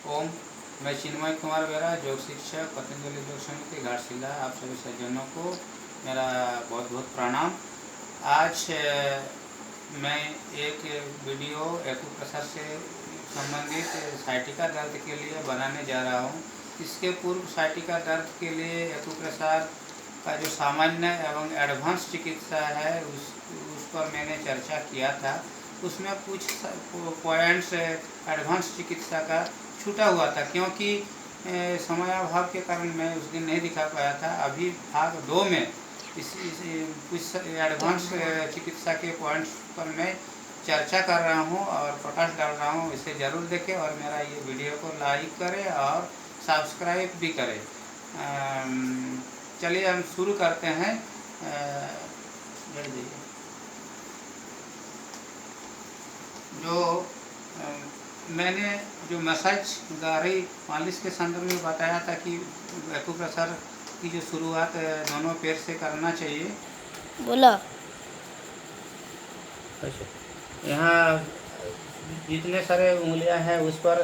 ओम। मैं चिन्मय कुमार बेरा, योग शिक्षक, पतंजलि योग समिति घाटशिला। आप सभी सज्जनों को मेरा बहुत बहुत प्रणाम। आज मैं एक वीडियो एक्यूप्रेशर से संबंधित साइटिका दर्द के लिए बनाने जा रहा हूँ। इसके पूर्व साइटिका दर्द के लिए एक्यूप्रेशर का जो सामान्य एवं एडवांस चिकित्सा है उस पर मैंने चर्चा किया था। उसमें कुछ पॉइंट्स एडवांस चिकित्सा का छूटा हुआ था, क्योंकि समयाभाव के कारण मैं उस दिन नहीं दिखा पाया था। अभी भाग 2 में इस कुछ एडवांस चिकित्सा के पॉइंट्स पर मैं चर्चा कर रहा हूं और प्रकाश डाल रहा हूं। इसे ज़रूर देखें और मेरा ये वीडियो को लाइक करें और सब्सक्राइब भी करें। चलिए हम शुरू करते हैं। जो मैंने जो मसाज गारी मालिश के संदर्भ में बताया था कि एक्यूप्रेशर की जो शुरुआत दोनों पैर से करना चाहिए। बोला यहाँ जितने सारे उंगलियां हैं उस पर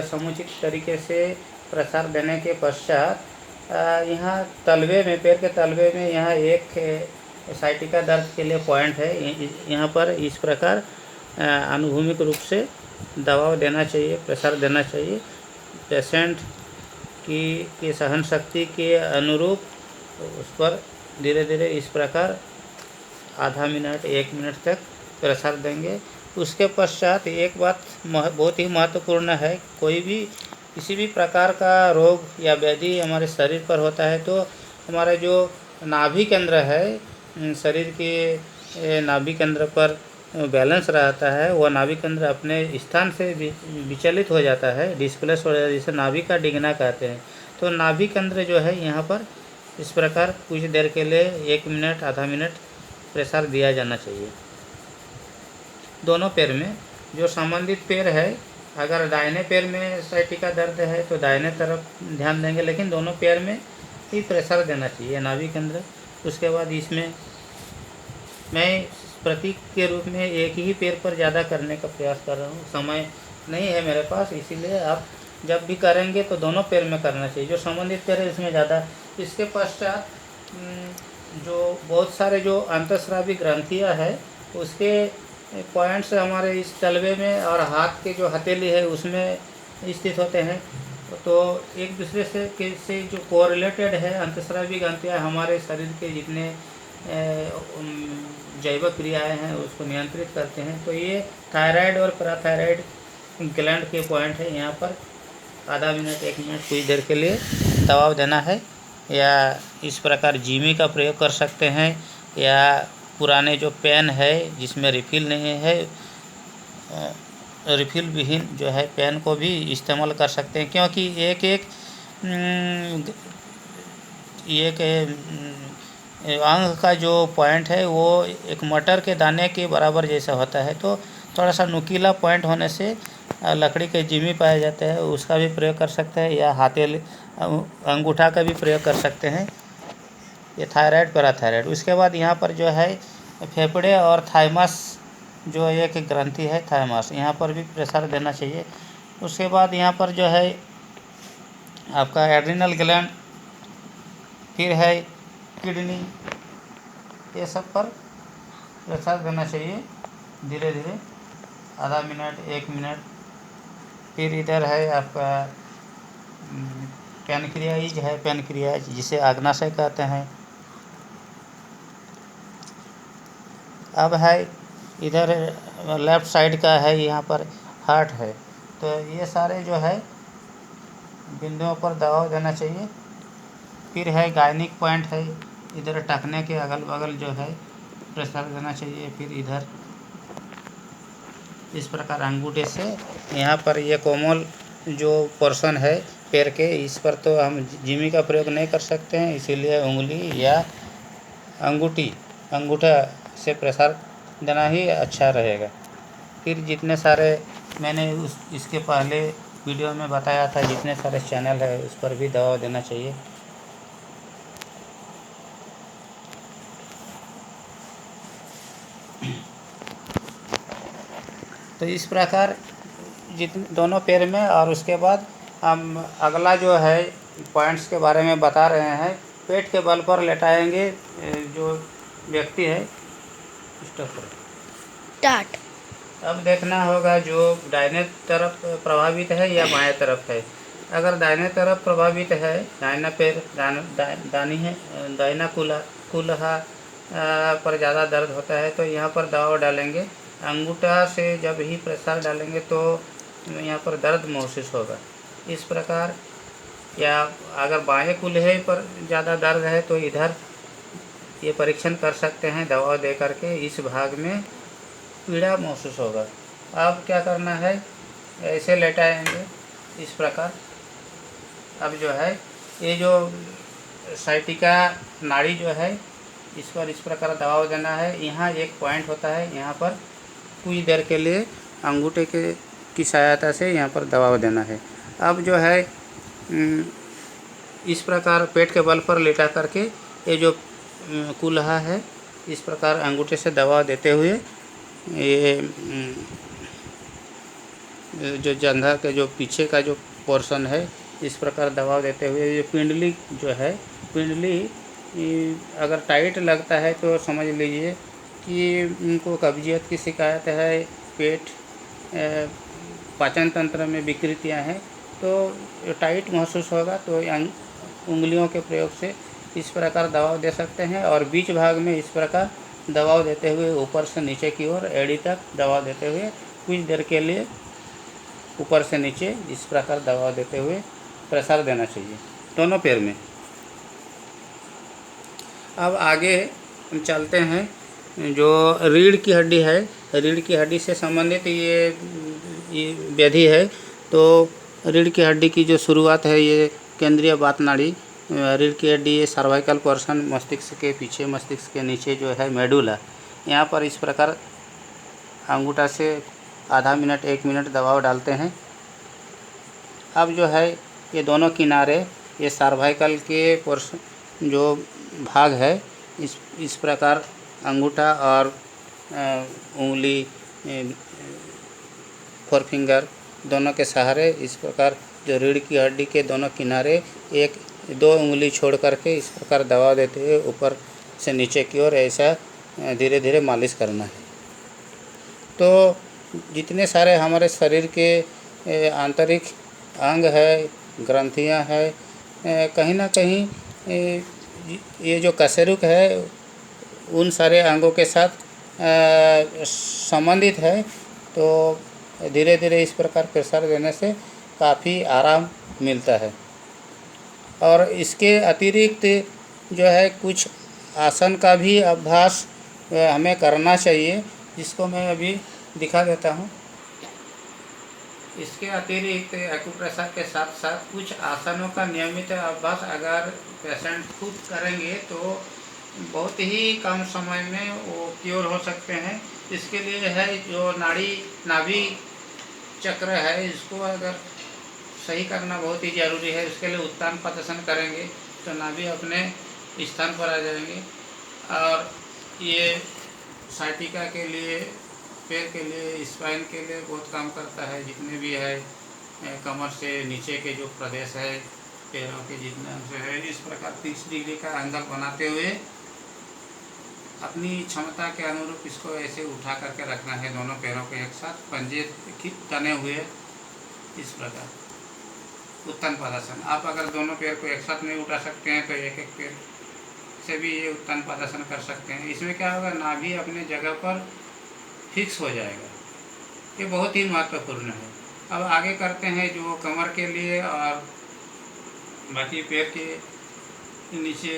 समुचित तरीके से प्रसार देने के पश्चात यहाँ तलवे में, पैर के तलवे में यहाँ एक साइटिका दर्द के लिए पॉइंट है। यहाँ पर इस प्रकार आनुभूमिक रूप से दबाव देना चाहिए, प्रेशर देना चाहिए। पेशेंट की सहन शक्ति के अनुरूप उस पर धीरे धीरे इस प्रकार आधा मिनट 1 मिनट तक प्रेशर देंगे। उसके पश्चात एक बात बहुत ही महत्वपूर्ण है, कोई भी किसी भी प्रकार का रोग या व्याधि हमारे शरीर पर होता है तो हमारा जो नाभि केंद्र है, शरीर के नाभि केंद्र पर बैलेंस रहता है, वह नाभि केंद्र अपने स्थान से विचलित हो जाता है, डिस्प्लेस हो जाता है, जिसे नाभि का डिगना कहते हैं। तो नाभि केंद्र जो है यहाँ पर इस प्रकार कुछ देर के लिए 1 मिनट आधा मिनट प्रेशर दिया जाना चाहिए दोनों पैर में। जो संबंधित पैर है, अगर दाहिने पैर में साइटिका दर्द है तो दाहिने तरफ ध्यान देंगे, लेकिन दोनों पैर में ही प्रेशर देना चाहिए नाभि केंद्र। उसके बाद इसमें मैं प्रतीक के रूप में एक ही पैर पर ज़्यादा करने का प्रयास कर रहा हूँ। समय नहीं है मेरे पास, इसीलिए आप जब भी करेंगे तो दोनों पैर में करना चाहिए। जो संबंधित पैर है इसमें ज़्यादा। इसके पश्चात जो बहुत सारे जो अंतःस्रावी ग्रंथियाँ है उसके पॉइंट्स हमारे इस तलवे में और हाथ के जो हथेली है उसमें स्थित होते हैं। तो एक दूसरे से जो कोरिलेटेड है अंतःस्रावी ग्रंथियाँ हमारे शरीर के जितने जैव क्रियाएं हैं उसको नियंत्रित करते हैं। तो ये थायराइड और पैराथायराइड ग्लैंड के पॉइंट है। यहाँ पर आधा मिनट 1 मिनट कुछ देर के लिए दबाव देना है, या इस प्रकार जीमी का प्रयोग कर सकते हैं, या पुराने जो पेन है जिसमें रिफिल नहीं है, रिफिल विहीन जो है पेन को भी इस्तेमाल कर सकते हैं। क्योंकि एक अंग का जो पॉइंट है वो एक मटर के दाने के बराबर जैसा होता है। तो थोड़ा सा नुकीला पॉइंट होने से लकड़ी के जिमी पाए जाते हैं, उसका भी प्रयोग कर सकते हैं, या हथेली अंगूठा का भी प्रयोग कर सकते हैं। ये थायराइड पैराथायराइड। उसके बाद यहाँ पर जो है फेफड़े और थाइमस जो एक ग्रंथि है थाइमस, यहाँ पर भी प्रेशर देना चाहिए। उसके बाद यहाँ पर जो है आपका एड्रिनल ग्लैंड, फिर है किडनी, ये सब पर प्रेशर देना चाहिए धीरे धीरे आधा मिनट 1 मिनट। फिर इधर है आपका पैनक्रियाज है, पैनक्रियाज जिसे आग्नाशय कहते हैं। अब है इधर लेफ़्ट साइड का है, यहाँ पर हार्ट है। तो ये सारे जो है बिंदुओं पर दबाव देना चाहिए। फिर है गायनिक पॉइंट है, इधर टखने के अगल बगल जो है प्रेशर देना चाहिए। फिर इधर इस प्रकार अंगूठे से यहाँ पर ये कोमल जो पोर्शन है पैर के, इस पर तो हम जिमी का प्रयोग नहीं कर सकते हैं, इसीलिए उंगली या अंगूठा से प्रेशर देना ही अच्छा रहेगा। फिर जितने सारे मैंने इसके पहले वीडियो में बताया था, जितने सारे चैनल है उस पर भी दबाव देना चाहिए। तो इस प्रकार जितने दोनों पैर में। और उसके बाद हम अगला जो है पॉइंट्स के बारे में बता रहे हैं। पेट के बल पर लेटाएंगे जो व्यक्ति है। स्टॉप करो। स्टार्ट। अब देखना होगा जो दाहिने तरफ प्रभावित है या बाएं तरफ है। अगर दाहिने तरफ प्रभावित है, दाहिना पैर दानी है, दाहिना कुल्हा पर ज़्यादा दर्द होता है तो यहाँ पर दबाव डालेंगे। अंगूठा से जब ही प्रेशर डालेंगे तो यहाँ पर दर्द महसूस होगा। इस प्रकार, या अगर बाएं कुल्हे पर ज़्यादा दर्द है तो इधर ये परीक्षण कर सकते हैं दबाव दे करके। इस भाग में पीड़ा महसूस होगा। अब क्या करना है, ऐसे लेटाएंगे इस प्रकार। अब जो है ये जो साइटिका नाड़ी जो है इस पर इस प्रकार दबाव देना है। यहाँ एक पॉइंट होता है, यहाँ पर कुछ देर के लिए अंगूठे की सहायता से यहाँ पर दबाव देना है। अब जो है इस प्रकार पेट के बल पर लेटा करके ये जो कुल्हा है इस प्रकार अंगूठे से दबाव देते हुए ये जो जंघा के जो पीछे का जो पोर्शन है इस प्रकार दबाव देते हुए ये पिंडली जो है, पिंडली अगर टाइट लगता है तो समझ लीजिए कि उनको कब्जियत की शिकायत है, पेट पाचन तंत्र में विकृतियां हैं तो टाइट महसूस होगा तो उंगलियों के प्रयोग से इस प्रकार दबाव दे सकते हैं। और बीच भाग में इस प्रकार दबाव देते हुए ऊपर से नीचे की ओर एड़ी तक दबाव देते हुए कुछ देर के लिए ऊपर से नीचे इस प्रकार दबाव देते हुए प्रेशर देना चाहिए दोनों पैर में। अब आगे हम चलते हैं, जो रीढ़ की हड्डी है, रीढ़ की हड्डी से संबंधित ये व्याधि है। तो रीढ़ की हड्डी की जो शुरुआत है ये केंद्रीय बात नाड़ी, रीढ़ की हड्डी ये सर्वाइकल पोर्शन मस्तिष्क के पीछे, मस्तिष्क के नीचे जो है मेडुला, यहाँ पर इस प्रकार अंगूठा से आधा मिनट 1 मिनट दबाव डालते हैं। अब जो है ये दोनों किनारे, ये सर्वाइकल के पोर्शन जो भाग है इस प्रकार अंगूठा और उंगली फोर फिंगर दोनों के सहारे इस प्रकार जो रीढ़ की हड्डी के दोनों किनारे 1-2 उंगली छोड़ करके इस प्रकार दबाव देते हुए ऊपर से नीचे की ओर ऐसा धीरे धीरे मालिश करना है। तो जितने सारे हमारे शरीर के आंतरिक अंग है, ग्रंथियां है, कहीं ना कहीं ये जो कशेरुक है उन सारे अंगों के साथ संबंधित है। तो धीरे धीरे इस प्रकार प्रेशर देने से काफ़ी आराम मिलता है। और इसके अतिरिक्त जो है कुछ आसन का भी अभ्यास हमें करना चाहिए, जिसको मैं अभी दिखा देता हूँ। इसके अतिरिक्त एक्यूप्रेशर के साथ साथ कुछ आसनों का नियमित अभ्यास अगर पेशेंट खुद करेंगे तो बहुत ही कम समय में वो क्योर हो सकते हैं। इसके लिए है जो नाभि चक्र है, इसको अगर सही करना बहुत ही ज़रूरी है। इसके लिए उत्तान पद्मासन करेंगे तो नाभि अपने स्थान पर आ जाएंगे। और ये साइटिका के लिए, पैर के लिए, स्पाइन के लिए बहुत काम करता है। जितने भी है कमर से नीचे के जो प्रदेश है पैरों के जितने अंश है, इस प्रकार 30 डिग्री का एंगल बनाते हुए अपनी क्षमता के अनुरूप इसको ऐसे उठा करके रखना है। दोनों पैरों को एक साथ पंजे तने हुए इस प्रकार उत्तन पद्मासन। आप अगर दोनों पैर को एक साथ नहीं उठा सकते हैं तो एक एक पैर से भी ये उत्तन पद्मासन कर सकते हैं। इसमें क्या होगा, नाभि अपने जगह पर फिक्स हो जाएगा। ये बहुत ही महत्वपूर्ण है। अब आगे करते हैं जो कमर के लिए और बाकी पैर के नीचे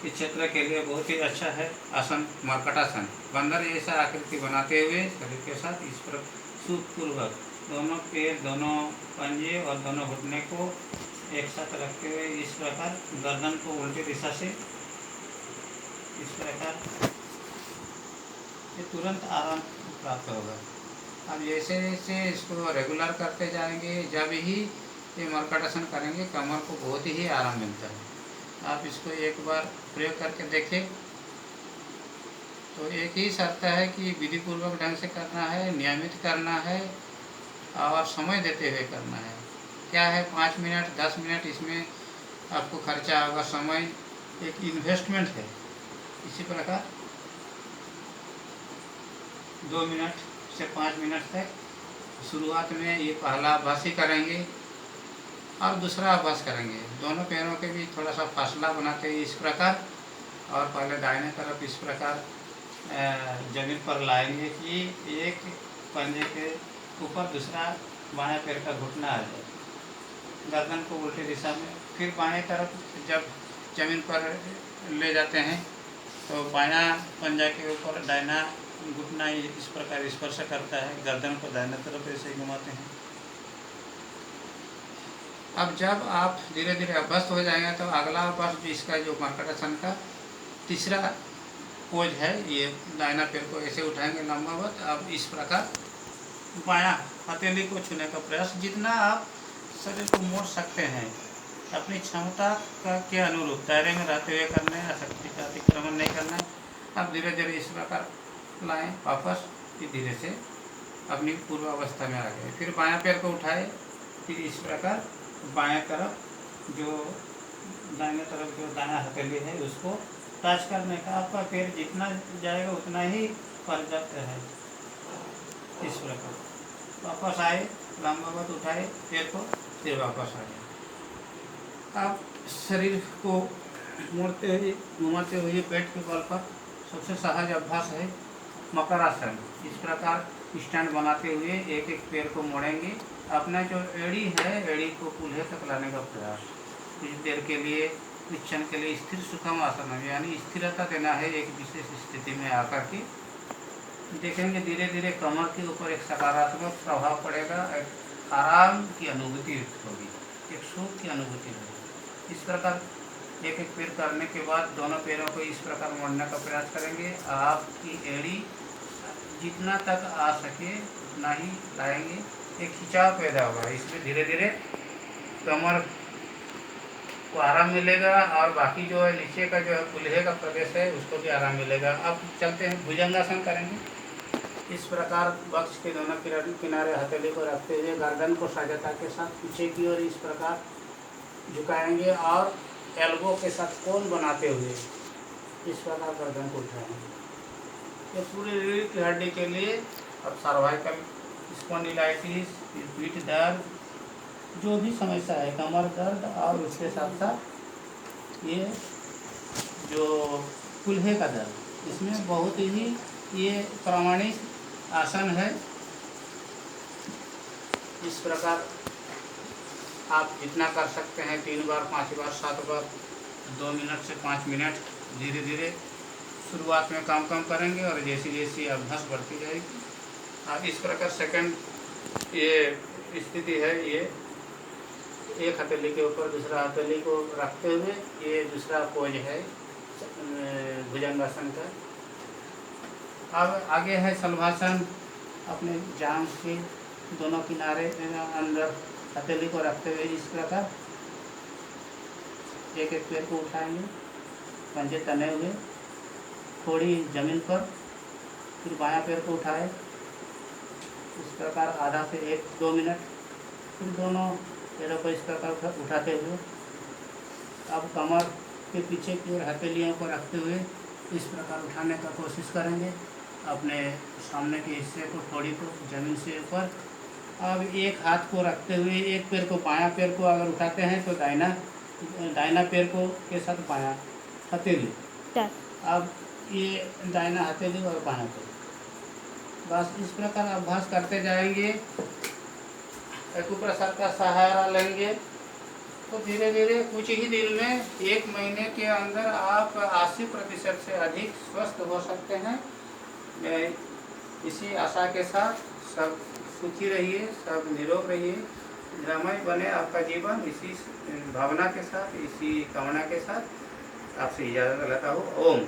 इस क्षेत्र के लिए बहुत ही अच्छा है आसन मर्कटासन। बंदर जैसा आकृति बनाते हुए शरीर के साथ इस पर सुखपूर्वक दोनों पैर, दोनों पंजे और दोनों घुटने को एक साथ रखते हुए इस प्रकार गर्दन को उल्टी दिशा से इस प्रकार ये तुरंत आराम प्राप्त होगा। अब जैसे जैसे इसको रेगुलर करते जाएंगे, जब ही ये मर्कटासन करेंगे कमर को बहुत ही आराम मिलता है। आप इसको एक बार प्रयोग करके देखें। तो एक ही शर्त है कि विधिपूर्वक ढंग से करना है, नियमित करना है और समय देते हुए करना है। क्या है 5 मिनट 10 मिनट इसमें आपको खर्चा होगा, समय एक इन्वेस्टमेंट है। इसी प्रकार 2 मिनट से 5 मिनट तक शुरुआत में ये पहला अभ्यास ही करेंगे और दूसरा अभ्यास करेंगे। दोनों पैरों के बीच थोड़ा सा फासला बनाते हैं इस प्रकार, और पहले दाहिने तरफ इस प्रकार जमीन पर लाएंगे कि एक पंजे के ऊपर दूसरा बाएं पैर का घुटना आ जाए, गर्दन को उल्टी दिशा में। फिर बाएं तरफ जब जमीन पर ले जाते हैं तो बायां पंजा के ऊपर दाहिना घुटना इस प्रकार स्पर्श करता है, गर्दन को दाहिने तरफ ऐसे घुमाते हैं। अब जब आप धीरे धीरे अभ्यस्त हो जाएंगे तो अगला अभ्यास जो इसका जो मर्कटासन का तीसरा पोज है, ये दाहिना पैर को ऐसे उठाएंगे लंबावत। अब इस प्रकार बायां हथेली को छूने का प्रयास, जितना आप शरीर को मोड़ सकते हैं अपनी क्षमता के अनुरूप दायरे में रहते हुए करना है, आसक्ति का अतिक्रमण नहीं करना है। अब धीरे धीरे इस प्रकार लाएं वापस, फिर धीरे से अपनी पूर्व अवस्था में आ गए। फिर बायां पैर को उठाए, फिर इस प्रकार बाएं तरफ जो दाहिने तरफ जो दायां हथेली है उसको टच करने का। आपका पैर जितना जाएगा उतना ही पर्याप्त है। इस प्रकार वापस आए, लंबावत उठाए पैर को, फिर वापस आ गए। आप शरीर को मोड़ते हुए घुमाते हुए पेट के बल पर सबसे सहज अभ्यास है मकरासन। इस प्रकार स्टैंड बनाते हुए एक एक पैर को मोड़ेंगे। अपना जो एड़ी है, एड़ी को कूल्हे तक लाने का प्रयास। कुछ देर के लिए कुछ क्षण के लिए स्थिर सुखम आसन है, यानी स्थिरता देना है एक विशेष स्थिति में आकर के। देखेंगे धीरे धीरे कमर के ऊपर एक सकारात्मक प्रभाव पड़ेगा, एक आराम की अनुभूति होगी, एक सुख की अनुभूति होगी। इस प्रकार एक एक पैर करने के बाद दोनों पैरों को इस प्रकार मोड़ने का प्रयास करेंगे। आपकी एड़ी जितना तक आ सके उतना ही लाएंगे, एक खिंचाव पैदा होगा। इसमें धीरे धीरे कमर को आराम मिलेगा और बाकी जो है नीचे का जो है कूल्हे का प्रदेश है उसको भी आराम मिलेगा। अब चलते हैं भुजंगासन करेंगे। इस प्रकार वक्ष के दोनों किनारे हथेली को रखते हुए गर्दन को सजगता के साथ पीछे की ओर इस प्रकार झुकाएंगे और एल्बो के साथ कोण बनाते हुए इस प्रकार गर्दन को उठाएंगे। ये पूरी रीढ़ की हड्डी के लिए अब सर्वाइकल स्पॉन्डिलाइटिस, पीठ दर्द, जो भी समस्या है, कमर दर्द और उसके साथ साथ ये जो कूल्हे का दर्द, इसमें बहुत ही ये प्रामाणिक आसन है। इस प्रकार आप जितना कर सकते हैं 3 बार 5 बार 7 बार 2 मिनट से 5 मिनट धीरे धीरे शुरुआत में काम करेंगे और जैसी जैसी अभ्यास बढ़ती जाएगी। अब इस प्रकार सेकंड ये स्थिति है, ये एक हथेली के ऊपर दूसरा हथेली को रखते हुए ये दूसरा पोज है भुजंगासन का। अब आगे है शलभासन। अपने जांघ के दोनों किनारे अंदर हथेली को रखते हुए इस प्रकार एक एक पैर को उठाएंगे, पंजे तने हुए, थोड़ी जमीन पर, फिर बायां पैर को उठाए इस प्रकार आधा से 1-2 मिनट, फिर दोनों पैरों को इस प्रकार उठाते हुए अब कमर के पीछे की ओर हथेलियों को रखते हुए इस प्रकार उठाने का कोशिश करेंगे अपने सामने के हिस्से को, थोड़ी को जमीन से ऊपर। अब एक हाथ को रखते हुए एक पैर को, बायां पैर को अगर उठाते हैं तो दाहिना पैर को के साथ बायां हथेली, अब ये दाहिना हथेली और बायां पैर, बस इस प्रकार अभ्यास करते जाएंगे। एक्यूप्रेशर का सहारा लेंगे तो धीरे धीरे कुछ ही दिन में 1 महीने के अंदर आप 80% से अधिक स्वस्थ हो सकते हैं। मैं इसी आशा के साथ सब सुखी रहिए, सब निरोग रहिए, निरामय बने आपका जीवन। इसी भावना के साथ, इसी कामना के साथ आपसे इजाज़त लेता हूँ। ओम।